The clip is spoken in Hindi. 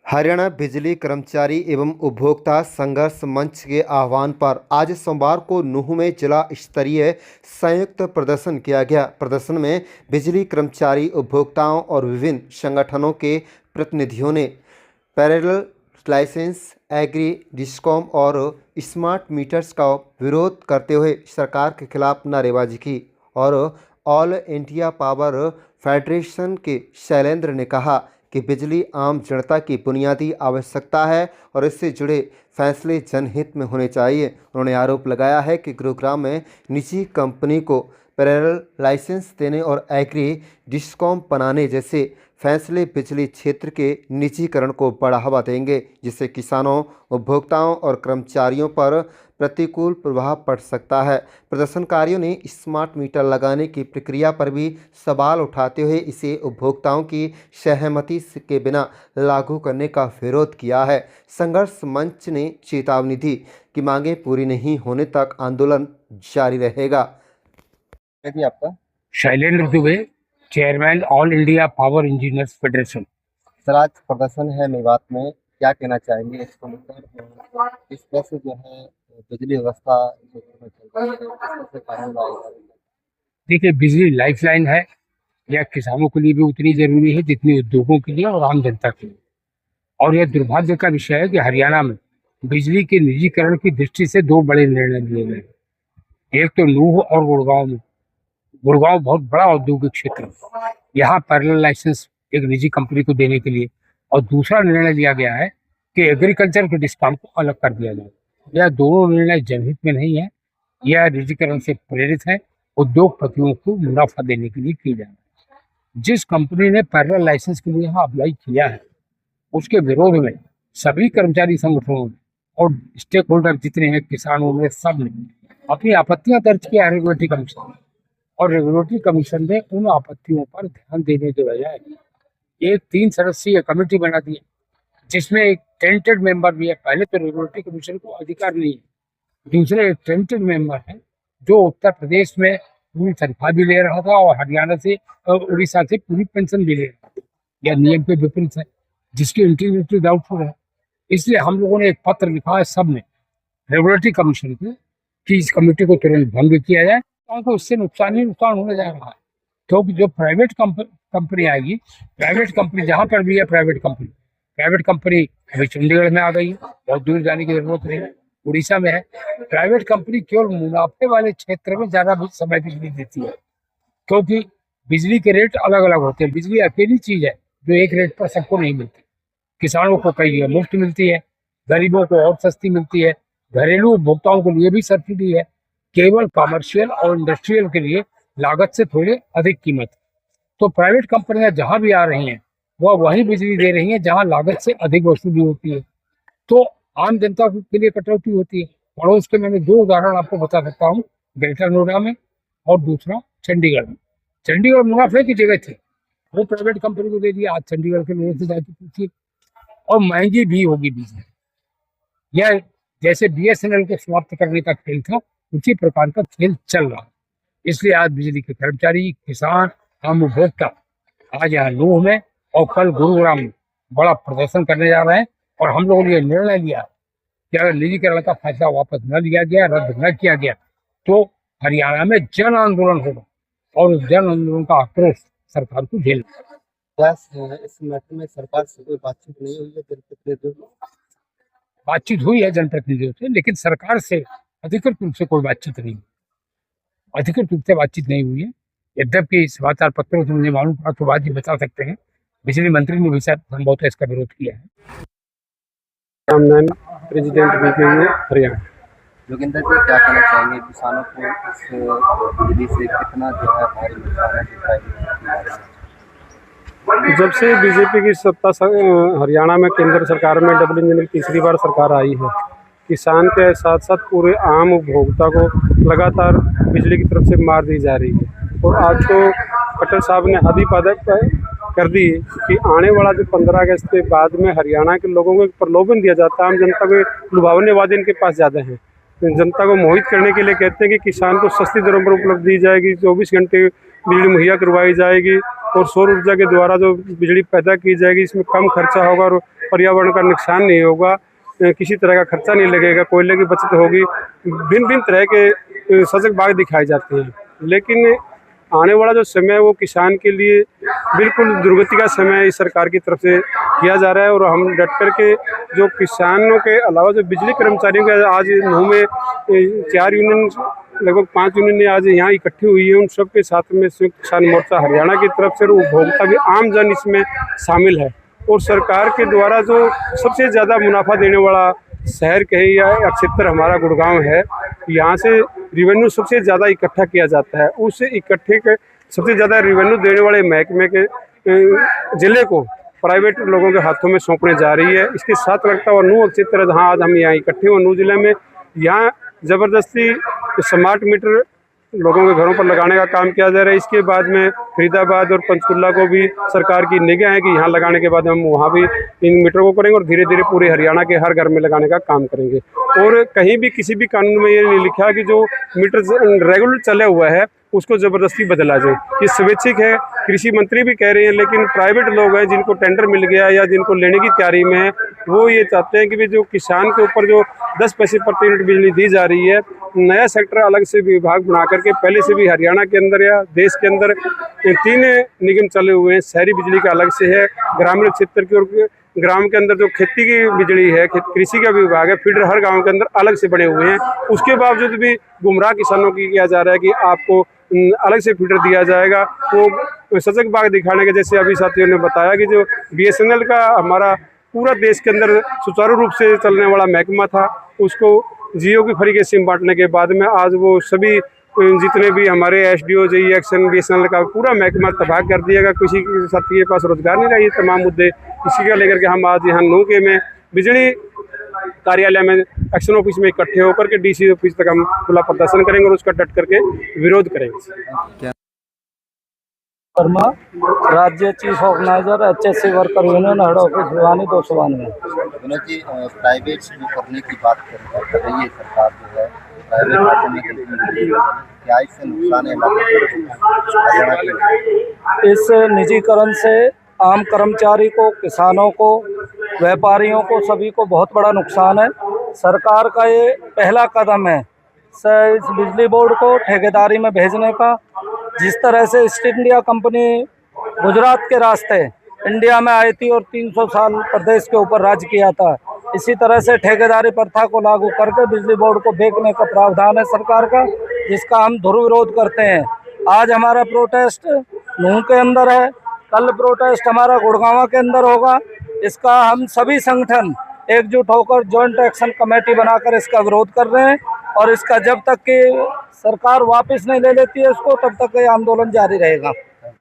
हरियाणा बिजली कर्मचारी एवं उपभोक्ता संघर्ष मंच के आह्वान पर आज सोमवार को नूंह में जिला स्तरीय संयुक्त प्रदर्शन किया गया। प्रदर्शन में बिजली कर्मचारी, उपभोक्ताओं और विभिन्न संगठनों के प्रतिनिधियों ने पैरेलल लाइसेंस, एग्री, डिस्कॉम और स्मार्ट मीटर्स का विरोध करते हुए सरकार के खिलाफ नारेबाजी की। और ऑल इंडिया पावर फेडरेशन के शैलेंद्र ने कहा कि बिजली आम जनता की बुनियादी आवश्यकता है और इससे जुड़े फैसले जनहित में होने चाहिए। उन्होंने आरोप लगाया है कि गुरुग्राम में निजी कंपनी को पैरेलल लाइसेंस देने और एग्री, डिस्कॉम बनाने जैसे फैसले बिजली क्षेत्र के निजीकरण को बढ़ावा देंगे, जिससे किसानों, उपभोक्ताओं और कर्मचारियों पर प्रतिकूल प्रभाव पड़ सकता है। प्रदर्शनकारियों ने स्मार्ट मीटर लगाने की प्रक्रिया पर भी सवाल उठाते हुए इसे उपभोक्ताओं की सहमति के बिना लागू करने का विरोध किया है। संघर्ष मंच ने चेतावनी दी कि मांगें पूरी नहीं होने तक आंदोलन जारी रहेगा। आपका Shailendra Dubey, chairman all India power engineers federation. Sir, आज प्रदर्शन है मेवात में, क्या कहना चाहेंगे इसको लेकर? इस तरह से जो है बिजली व्यवस्था देखिए, बिजली लाइफलाइन है। यह किसानों के लिए भी उतनी जरूरी है जितनी उद्योगों के लिए और आम जनता के लिए। और यह दुर्भाग्य का विषय है कि हरियाणा में बिजली के निजीकरण की दृष्टि से दो बड़े निर्णय लिए गए। एक तो नूंह और गुड़गांव में। गुड़गांव बहुत बड़ा औद्योगिक क्षेत्र है, यहाँ पैरेलल लाइसेंस एक निजी कंपनी को देने के लिए। और दूसरा निर्णय लिया गया है कि एग्रीकल्चर के डिस्काउंट को अलग कर दिया जाए। यह दोनों निर्णय जनहित में नहीं है, यह निजीकरण से प्रेरित है, उद्योगपतियों को मुनाफा देने के लिए किया जा रहा है। जिस कंपनी ने पैरेलल लाइसेंस के लिए यहाँ अप्लाई किया है, उसके विरोध में सभी कर्मचारी संगठनों ने और स्टेक होल्डर जितने हैं, किसानों ने, सब ने अपनी आपत्तियां दर्ज किया रेगुलेटरी कमीशन में। और रेगुलेटरी कमीशन ने उन आपत्तियों पर ध्यान देने के बजाय एक 3 सदस्यीय कमेटी बना दी है, जिसमें एक टेंटेड मेंबर भी है। पहले तो रेगुलेटरी कमीशन को अधिकार नहीं है, दूसरे एक टेंटेड मेंबर है जो उत्तर प्रदेश में पूरी तनख्वाह भी ले रहा था और हरियाणा से और उड़ीसा से पूरी पेंशन भी ले रहा था। यह नियम के विपरीत है, जिसकी इंटीग्रिटी डाउटफुल है। इसलिए हम लोगों ने एक पत्र लिखा है सबने रेगुलेटरी कमीशन को कि इस कमेटी को तुरंत भंग किया जाए, क्योंकि उससे नुकसान ही नुकसान होने जा रहा है। क्योंकि जो प्राइवेट कंपनी आएगी, प्राइवेट कंपनी जहाँ पर भी है, प्राइवेट कंपनी अभी चंडीगढ़ में आ गई है, बहुत दूर जाने की जरूरत नहीं है, उड़ीसा में है। प्राइवेट कंपनी केवल मुनाफे वाले क्षेत्र में ज्यादा समय बिजली देती है, क्योंकि बिजली के रेट अलग अलग होते हैं। बिजली अकेली चीज है जो एक रेट पर सबको नहीं मिलती। किसानों को कई जगह मुफ्त मिलती है, गरीबों को और सस्ती मिलती है, घरेलू उपभोक्ताओं के लिए भी सब्सिडी है, केवल कमर्शियल और इंडस्ट्रियल के लिए लागत से थोड़ी अधिक कीमत। तो प्राइवेट कंपनियां जहां भी आ रही हैं, वह वही बिजली दे रही हैं जहां लागत से अधिक वसूली होती है, तो आम जनता के लिए कटौती होती है। पड़ोस के मैंने 2 उदाहरण आपको बता सकता हूँ, ग्रेटर नोएडा में और दूसरा चंडीगढ़ में। चंडीगढ़ मुनाफे की जगह थी, वो प्राइवेट कंपनी को दे दिया। आज चंडीगढ़ के लोगों से जाके पूछिए, और महंगी भी होगी बिजली। यह जैसे BSNL को समाप्त करने का खेल था, उसी प्रकार का खेल चल रहा है। इसलिए आज बिजली के कर्मचारी, किसान, आम उपभोक्ता आज यहाँ नूंह में और कल गुरुग्राम में बड़ा प्रदर्शन करने जा रहे हैं। और हम लोगों ने यह निर्णय लिया कि अगर निजीकरण का फैसला वापस न लिया गया, रद्द न किया गया, तो हरियाणा में जन आंदोलन होगा और उस जन आंदोलन का आक्रोश सरकार को झेलना। इस मैटर में सरकार से कोई बातचीत नहीं हुई है? बातचीत हुई है जनप्रतिनिधियों से, लेकिन सरकार से अधिकृत रूप से कोई बातचीत नहीं, अधिकृत रूप से बातचीत नहीं हुई है। यद्यपि समाचार पत्रों से मुझे मालूम पड़ा तो बात ही बता सकते हैं, बिजली मंत्री ने भी शायद संभवतः इसका विरोध किया है। President BKU Haryana. योगेंद्र जी, क्या कहना चाहेंगे किसानों को इस बिजली से कितना जो है भारी नुकसान है? जब से बीजेपी की सत्ता हरियाणा में केंद्र सरकार में डबल इंजन की तीसरी बार सरकार आई है, किसान के साथ साथ पूरे आम उपभोक्ता को लगातार बिजली की तरफ से मार दी जा रही है। और आज तो खट्टर साहब ने हद ही पार कर दी कि आने वाला जो 15 अगस्त के बाद में हरियाणा के लोगों को एक प्रलोभन दिया जाता है, आम जनता को लुभावने वादे इनके पास ज़्यादा हैं। जनता को मोहित करने के लिए कहते हैं कि किसान को सस्ती दरों पर उपलब्ध दी जाएगी, 24 घंटे बिजली मुहैया करवाई जाएगी और सौर ऊर्जा के द्वारा जो बिजली पैदा की जाएगी इसमें कम खर्चा होगा और पर्यावरण का नुकसान नहीं होगा, किसी तरह का खर्चा नहीं लगेगा, कोयले की बचत होगी। भिन्न भिन्न तरह के सजग बाग दिखाए जाते हैं, लेकिन आने वाला जो समय है वो किसान के लिए बिल्कुल दुर्गति का समय इस सरकार की तरफ से किया जा रहा है। और हम डट कर के जो किसानों के अलावा जो बिजली कर्मचारियों के आज नूह में 4 यूनियन लगभग 5 यूनियन आज यहाँ इकट्ठी हुई है, उन सब के साथ में संयुक्त किसान मोर्चा हरियाणा की तरफ से उपभोक्ता भी आम जन इसमें शामिल है। और सरकार के द्वारा जो सबसे ज़्यादा मुनाफा देने वाला शहर कहे या क्षेत्र हमारा गुड़गांव है, यहाँ से रिवेन्यू सबसे ज़्यादा इकट्ठा किया जाता है। उस इकट्ठे के सबसे ज़्यादा रिवेन्यू देने वाले महकमे के ज़िले को प्राइवेट लोगों के हाथों में सौंपने जा रही है। इसके साथ लगता हुआ नूह क्षेत्र जहाँ आज हम यहाँ इकट्ठे हुए नूह जिले में, यहाँ ज़बरदस्ती स्मार्ट मीटर लोगों के घरों पर लगाने का काम किया जा रहा है। इसके बाद में फरीदाबाद और पंचकुला को भी सरकार की निगाह है कि यहाँ लगाने के बाद हम वहाँ भी इन मीटर को करेंगे और धीरे धीरे पूरे हरियाणा के हर घर में लगाने का काम करेंगे। और कहीं भी किसी भी कानून में ये नहीं लिखा कि जो मीटर रेगुलर चला हुआ है उसको ज़बरदस्ती बदला जाए, ये स्वैच्छिक है। कृषि मंत्री भी कह रहे हैं, लेकिन प्राइवेट लोग हैं जिनको टेंडर मिल गया या जिनको लेने की तैयारी में है, वो ये चाहते हैं कि भी जो किसान के ऊपर जो 10 पैसे प्रति यूनिट बिजली दी जा रही है, नया सेक्टर अलग से विभाग बना करके पहले से भी हरियाणा के अंदर या देश के अंदर 3 निगम चले हुए हैं। शहरी बिजली का अलग से है, ग्रामीण क्षेत्र की और ग्राम के अंदर जो खेती की बिजली है, कृषि का विभाग है, फीडर हर गांव के अंदर अलग से बने हुए हैं। उसके बावजूद भी गुमराह किसानों की किया जा रहा है कि आपको अलग से फीडर दिया जाएगा। वो सजग बाग दिखाने के, जैसे अभी साथियों ने बताया कि जो BSNL का हमारा पूरा देश के अंदर सुचारू रूप से चलने वाला महकमा था, उसको जियो की फ्री के सिम बांटने के बाद में आज वो सभी जितने भी हमारे SDO JE एक्शन BSNL का पूरा महकमा तबाह कर दिया गया। किसी के साथी के पास रोजगार नहीं रहा। ये तमाम मुद्दे इसी का लेकर के हम आज यहाँ नूह के में बिजली कार्यालय में एक्शन ऑफिस में इकट्ठे होकर के DC ऑफिस तक हम खुला प्रदर्शन करेंगे और उसका डट करके विरोध करेंगे। वर्मा, राज्य chief organiser HSC worker union, head office Bhiwani 292। Vinod ji, private शुरू करने की बात कर रही है सरकार जो है, प्राइवेट खाते में क्या इससे नुकसान है हरियाणा के? इस निजीकरण से आम कर्मचारी को, किसानों को, व्यापारियों को, सभी को बहुत बड़ा नुकसान है। सरकार का ये पहला कदम है इस बिजली बोर्ड को ठेकेदारी में भेजने का। जिस तरह से ईस्ट इंडिया कंपनी गुजरात के रास्ते इंडिया में आई थी और 300 साल प्रदेश के ऊपर राज किया था, इसी तरह से ठेकेदारी प्रथा को लागू करके बिजली बोर्ड को बेचने का प्रावधान है सरकार का, जिसका हम ध्रुव विरोध करते हैं। आज हमारा प्रोटेस्ट नूह के अंदर है, कल प्रोटेस्ट हमारा गुड़गांव के अंदर होगा। इसका हम सभी संगठन एकजुट होकर जॉइंट एक्शन कमेटी बनाकर इसका विरोध कर रहे हैं और इसका जब तक कि सरकार वापस नहीं ले लेती है इसको, तब तक ये आंदोलन जारी रहेगा।